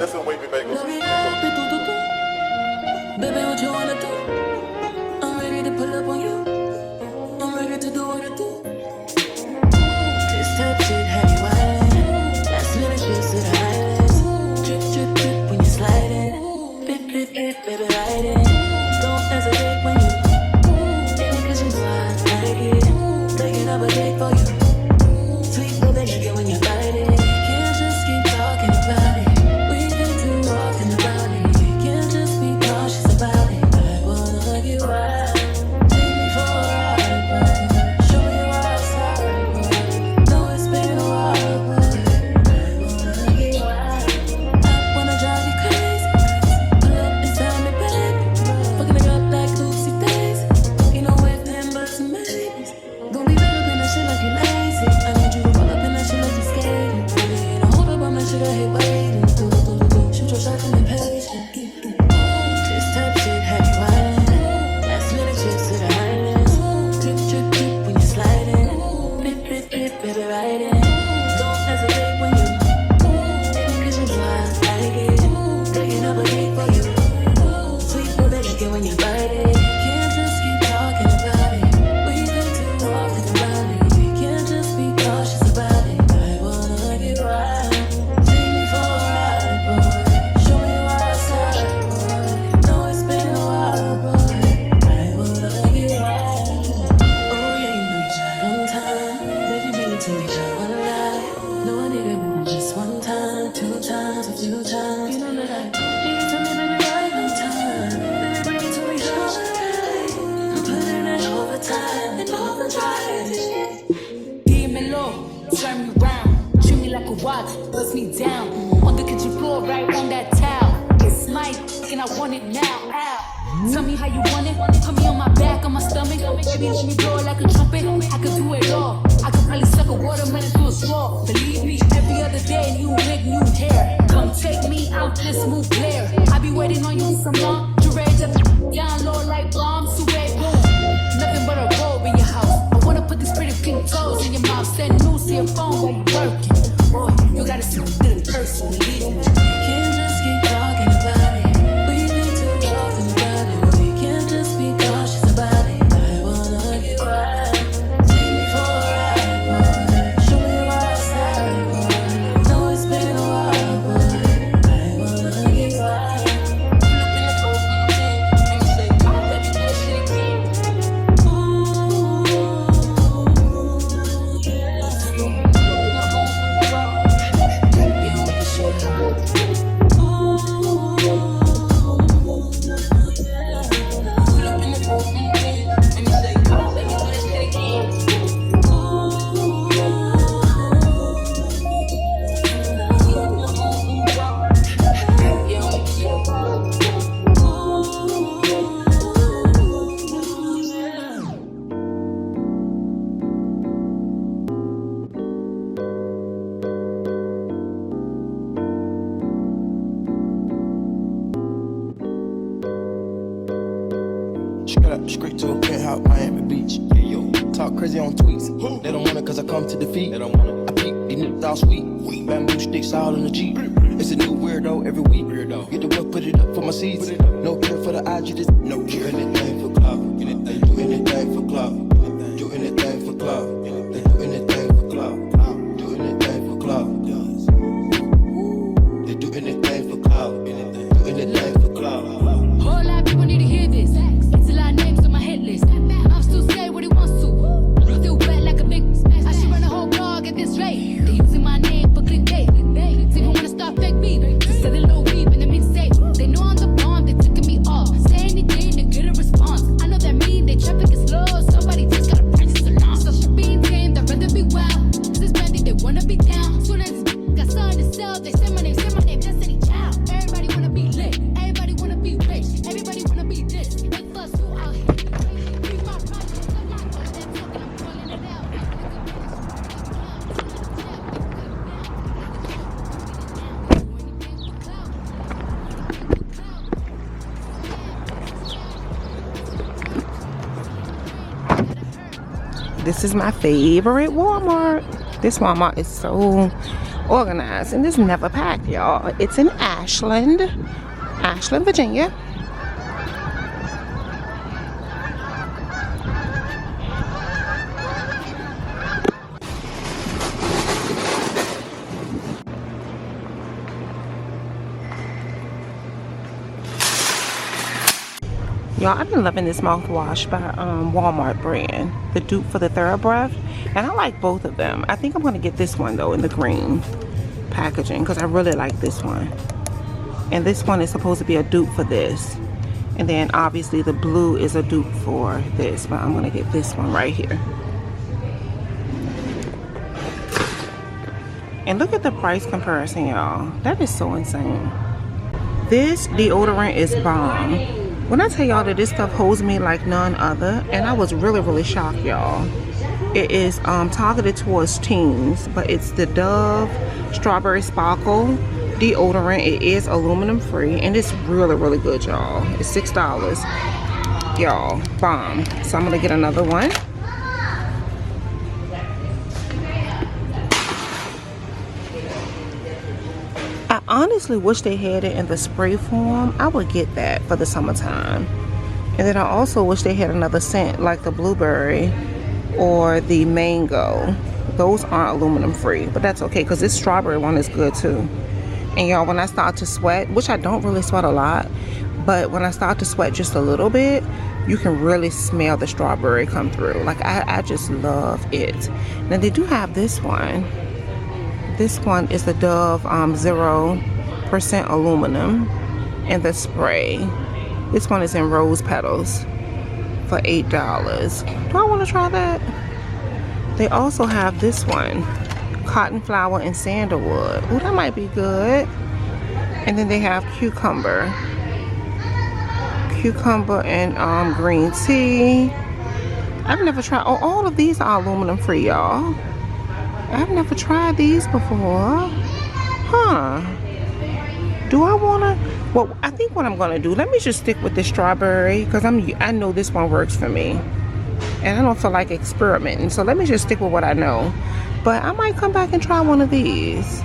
Listen, wait, me bagels. Baby, what you wanna do? I'm ready to pull up on you. I'm ready to do what I do. This type shit have you wildin'. Last minute shit to the highlights. Drip, drip, drip when you sliding. Bip, bip, bip, baby, ride it. Don't hesitate when you hit it 'cause you know I like it. Taking up a date for you. Sweet baby, nigga, when you bite it. Can't just keep talking about it. We need to walk in the body. Can't just be cautious about it. I wanna hug you out. Take me for a ride, boy. Show me your outside, boy. Know it's been a while, boy. I wanna hug you out. I wanna drive you crazy. Pull up beside me, baby. Fucking it up like Lucy Daisy. Ain't no waiting but some maybes. Don't be back up in that shit like you lazy. I need you to roll up in that shit like you skating. Baby, don't hold up on that shit, I hate waiting. Shoot your shot and be patient. This type shit have you wildin'. Last minute shit to the highlands. Drip, drip, drip when you sliding. Bip, bip, bip, baby, ride it. Don't hesitate when you hit it 'cause you know I like it. Taking up a date for you. Sweet baby, like it when you bite it. Can't just keep talking about it. We need to walk in the body. Can't just be cautious about it. I wanna hug you right. Take me for a ride, boy. Show me your outside, boy. Know it's been a while, boy. I wanna hug you right. Oh yeah, you know you tried one time. Baby, bring it to me, try one lie. No, I need it more than just one time, two times, a few times. You know that I need it to me, baby, right on time. Baby, bring it to me, try one lie. I'm putting in overtime and overdrive. Give me low, turn me round, treat me like a watch, bust me down. On the kitchen floor, right on that towel. It's my and I want it now. Ow. Tell me how you want it. Put me on my back, on my stomach. Baby, let me blow it like a trumpet. I could do it all. I could probably suck a watermelon through a straw. Believe me, every other day, new wig, new hair. Come take me out this smooth glare. I be waiting on you some long. Dread up down low like bombs to red boom. Nothing but a robe in your house. I wanna put these pretty pink toes in your mouth. Send news to your phone while you working. Boy, you gotta see it in person. Believe me. Can't just keep talking about it. We need to talk about it. We can't just be cautious about it. I wanna hug you right. Take me for a ride, boy. Show me your outside, boy. Know it's been a while, boy. I wanna hug you right. Straight to a penthouse, Miami Beach. Yeah, yo. Talk crazy on tweets. They don't want it 'cause I come to defeat. They don't want it. I peep, these niggas all sweet. Bamboo sticks all in the Jeep. It's a new weirdo every week. Get the work, put it up for my seeds. No care for the IG, just no care. Do anything for clout. They do anything for clout. Do anything for clout. They do anything for clout. Do anything for clout. They do anything for clout. Do anything for clout. Whole lot of people need to hear this. It's a lot of names on my hit list. I'm still say what he wants to. Still wet like a big. I should run a whole blog at this rate. They using my name for clickbait. They don't wanna start fake beef. Selling low beef in the mixtape. They know I'm the bomb. They ticking me off. Say anything to get a response. I know that mean they traffic is slow. Somebody just gotta practice along. So she being tame, I'd rather be wild. This bandit, they wanna be down. Soon as got something to sell, they say my name, Destiny Child. Everybody wanna be lit. Everybody wanna be rich. Everybody wanna be this. They fuss you out here. Read my projects, I'm not all that talking. I'm calling it out. This is my favorite Walmart. This Walmart is so organized, and it's never packed, y'all. It's in Ashland, Virginia. Y'all, I've been loving this mouthwash by Wal-mart brand, the dupe for the Thorough Breath, and I like both of them. I think I'm going to get this one though in the green packaging because I really like this one. And this one is supposed to be a dupe for this, and then obviously the blue is a dupe for this, but I'm going to get this one right here. And look at the price comparison, y'all. That is so insane. This deodorant is bomb. When I tell y'all that this stuff holds me like none other, and I was really shocked, y'all. It is targeted towards teens, but it's the Dove Strawberry Sparkle deodorant. It is aluminum free, and it's really good, y'all. It's $6, y'all. Bomb. So I'm gonna get another one. I honestly wish they had it in the spray form. I would get that for the summertime. And then I also wish they had another scent like the blueberry or the mango. Those aren't aluminum free, but that's okay because this strawberry one is good too. And y'all, when I start to sweat, which I don't really sweat a lot, but when I start to sweat just a little bit, you can really smell the strawberry come through. Like I just love it. Now they do have this one. This one is the Dove 0% aluminum and the spray. This one is in rose petals for $8. Do I want to try that? They also have this one, cotton flower and sandalwood. Oh, that might be good. And then they have cucumber and green tea. I've never tried. Oh, all of these are aluminum free, y'all. I've never tried these before. Huh. Do I want to? Well, I think what I'm going to do, let me just stick with the strawberry because I know this one works for me. And I don't feel like experimenting. So let me just stick with what I know. But I might come back and try one of these.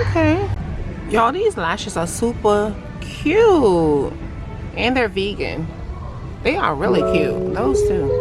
Okay. Y'all, these lashes are super cute. And they're vegan. They are really cute. Those two.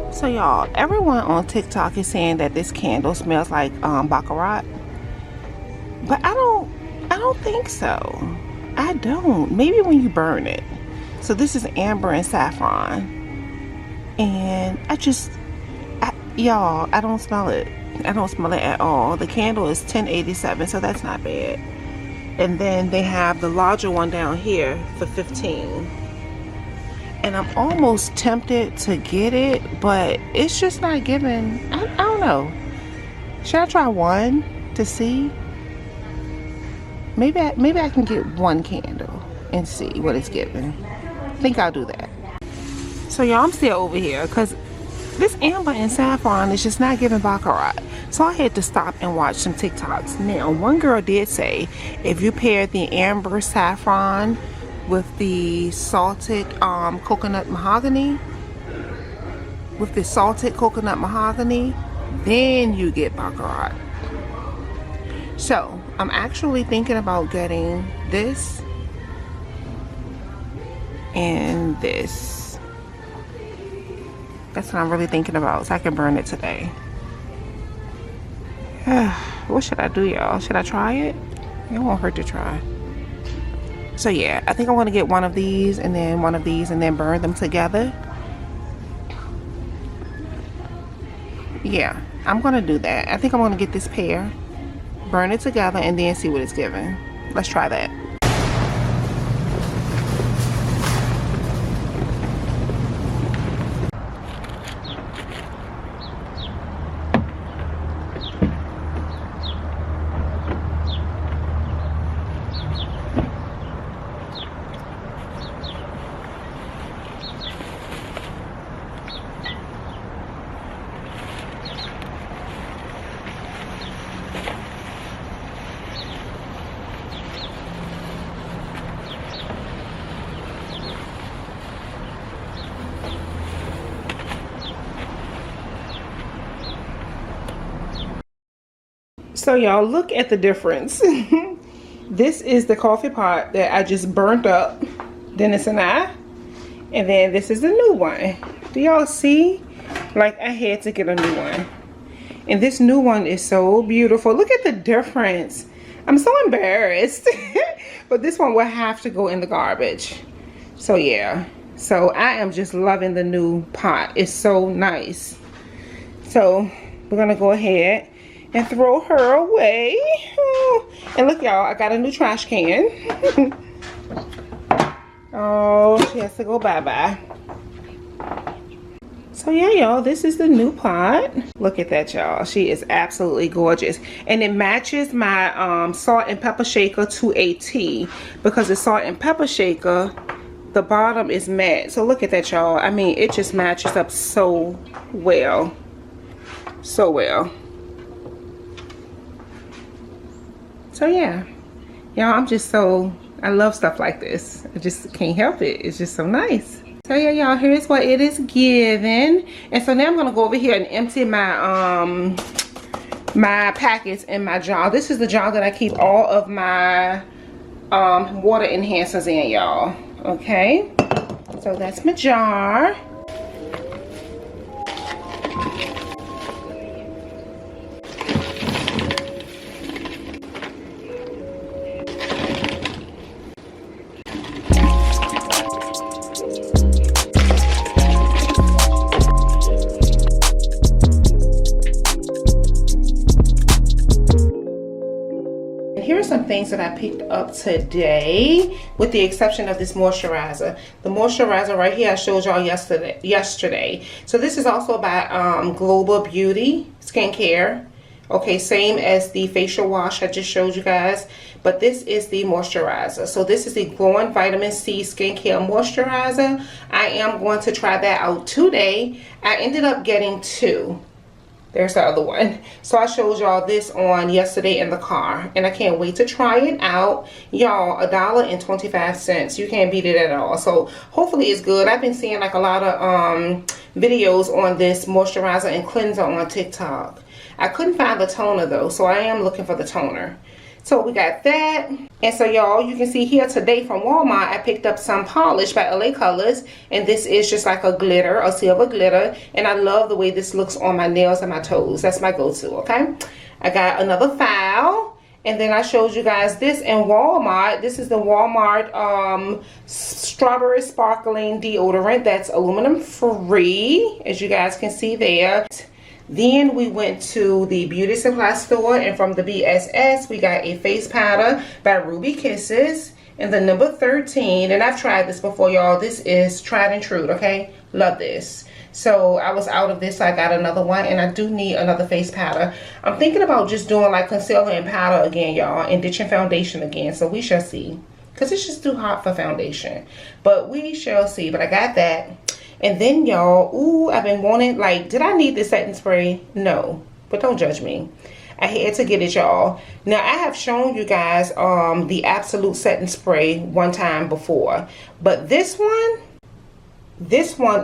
So y'all, everyone on TikTok is saying that this candle smells like baccarat, but I don't think so. I don't. Maybe when you burn it. So this is amber and saffron, and y'all, I don't smell it. I don't smell it at all. The candle is $10.87, so that's not bad. And then they have the larger one down here for $15. And I'm almost tempted to get it, but it's just not giving. I don't know. Should I try one to see? Maybe I can get one candle and see what it's giving. I think I'll do that. So y'all, I'm still over here because this amber and saffron is just not giving baccarat. So I had to stop and watch some TikToks. Now, one girl did say if you pair the amber saffron with the salted coconut mahogany, then you get baccarat. So I'm actually thinking about getting this and this. That's what I'm really thinking about, so I can burn it today. What should I do, y'all? Should I try it? It won't hurt to try. So yeah, I think I want to get one of these and then one of these and then burn them together. Yeah, I'm gonna do that. I think I'm gonna get this pair, burn it together, and then see what it's giving. Let's try that. So y'all, look at the difference. This is the coffee pot that I just burnt up, Dennis and I. And then this is the new one. Do y'all see? Like, I had to get a new one. And this new one is so beautiful. Look at the difference. I'm so embarrassed. But this one will have to go in the garbage. So yeah. So I am just loving the new pot. It's so nice. So we're gonna go ahead and throw her away. And look, y'all, I got a new trash can. Oh, she has to go bye-bye. So yeah, y'all, this is the new pot. Look at that, y'all. She is absolutely gorgeous. And it matches my salt and pepper shaker to a T, because the salt and pepper shaker, the bottom is matte. So look at that, y'all. I mean, it just matches up so well. So well. So yeah, y'all, I love stuff like this. I just can't help it. It's just so nice. So yeah, y'all, here's what it is giving. And so now I'm gonna go over here and empty my my packets in my jar. This is the jar that I keep all of my water enhancers in, y'all. Okay, so that's my jar. Things that I picked up today, with the exception of this moisturizer. The moisturizer right here I showed y'all yesterday. So this is also by Global Beauty Skincare. Okay, same as the facial wash I just showed you guys, but this is the moisturizer. So this is the Glowing Vitamin C Skincare Moisturizer. I am going to try that out today. I ended up getting two. There's the other one. So I showed y'all this on yesterday in the car, and I can't wait to try it out. Y'all, $1.25. You can't beat it at all. So hopefully it's good. I've been seeing like a lot of videos on this moisturizer and cleanser on TikTok. I couldn't find the toner though, so I am looking for the toner. So we got that. And so y'all, you can see here today from Walmart, I picked up some polish by LA Colors. And this is just like a glitter, a silver glitter. And I love the way this looks on my nails and my toes. That's my go-to, okay? I got another file. And then I showed you guys this in Walmart. This is the Walmart Strawberry Sparkling Deodorant. That's aluminum free, as you guys can see there. Then we went to the beauty supply store, and from the BSS we got a face powder by Ruby Kisses in the number 13. And I've tried this before, y'all. This is tried and true, okay? Love this. So I was out of this, so I got another one, and I do need another face powder. I'm thinking about just doing like concealer and powder again, y'all, and ditching foundation again. So we shall see, because it's just too hot for foundation, but we shall see. But I got that. And then, y'all, ooh, I've been wanting, like, did I need this setting spray? No, but don't judge me. I had to get it, y'all. Now, I have shown you guys the Absolute setting spray one time before, but this one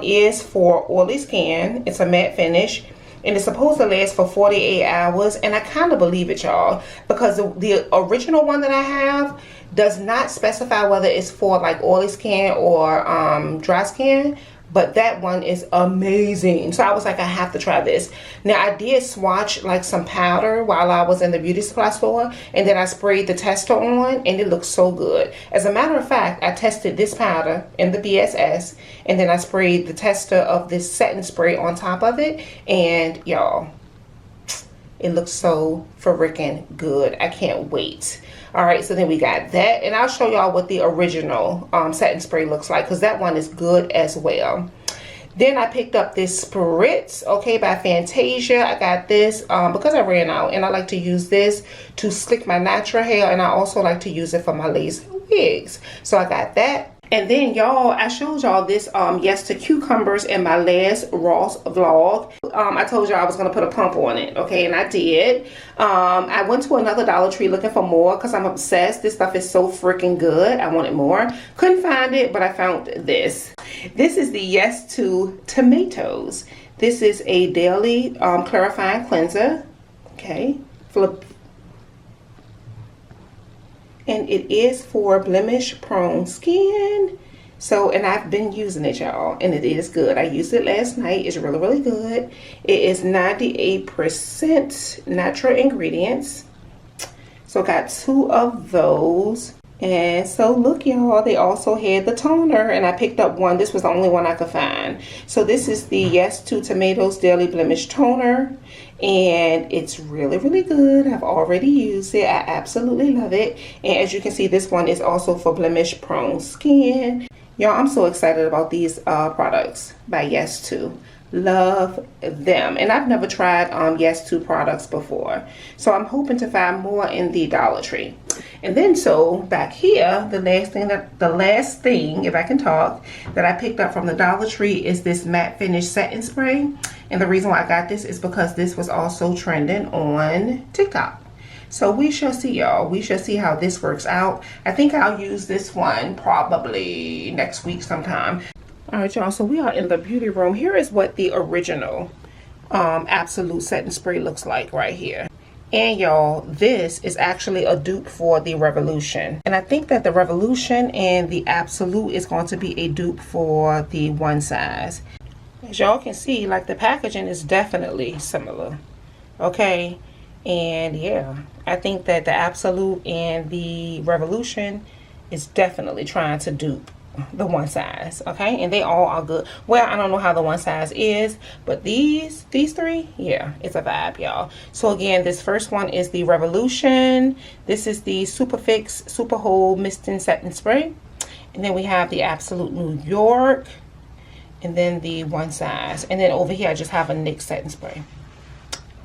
is for oily skin. It's a matte finish, and it's supposed to last for 48 hours, and I kind of believe it, y'all, because the original one that I have does not specify whether it's for like oily skin or dry skin, but that one is amazing. So I was like, I have to try this. Now, I did swatch like some powder while I was in the beauty supply store, and then I sprayed the tester on, and it looks so good. As a matter of fact, I tested this powder in the BSS, and then I sprayed the tester of this setting spray on top of it, and y'all, it looks so freaking good. I can't wait. All right, so then we got that, and I'll show y'all what the original setting spray looks like, because that one is good as well. Then I picked up this Spritz, okay, by Fantasia. I got this because I ran out, and I like to use this to slick my natural hair, and I also like to use it for my lace wigs. So I got that. And then, y'all, I showed y'all this yes to cucumbers in my last Ross vlog. I told y'all I was going to put a pump on it, okay, and I did. I went to another Dollar Tree looking for more because I'm obsessed. This stuff is so freaking good. I wanted more. Couldn't find it, but I found this. This is the Yes to Tomatoes. This is a daily clarifying cleanser, okay, and it is for blemish prone skin. So, and I've been using it, y'all, and it is good. I used it last night. It's really, really good. It is 98% natural ingredients. So I got 2 of those. And so look, y'all, they also had the toner, and I picked up one. This was the only one I could find. So this is the Yes to Tomatoes Daily Blemish Toner, and it's really, really good. I've already used it. I absolutely love it. And as you can see, this one is also for blemish prone skin. Y'all, I'm so excited about these products by Yes to. Love them. And I've never tried Yes to products before, so I'm hoping to find more in the Dollar Tree. And then, so back here, the last thing, if I can talk, that I picked up from the Dollar Tree is this matte finish setting spray. And the reason why I got this is because this was also trending on TikTok. So we shall see, y'all. We shall see how this works out. I think I'll use this one probably next week sometime. All right, y'all, so we are in the beauty room. Here is what the original Absolute setting spray looks like right here. And y'all, this is actually a dupe for the Revolution. And I think that the Revolution and the Absolute is going to be a dupe for the One Size. As y'all can see, like, the packaging is definitely similar, okay? And yeah, I think that the Absolute and the Revolution is definitely trying to dupe the One Size, okay? And they all are good. Well, I don't know how the One Size is, but these 3, yeah, it's a vibe, y'all. So again, this first one is the Revolution. This is the Super Fix Super Hold Misting Setting Spray. And then we have the Absolute New York, and then the One Size. And then over here, I just have a NYX setting spray.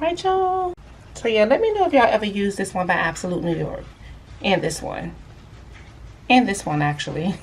Right, y'all? So yeah, let me know if y'all ever use this one by Absolute New York. And this one. And this one, actually.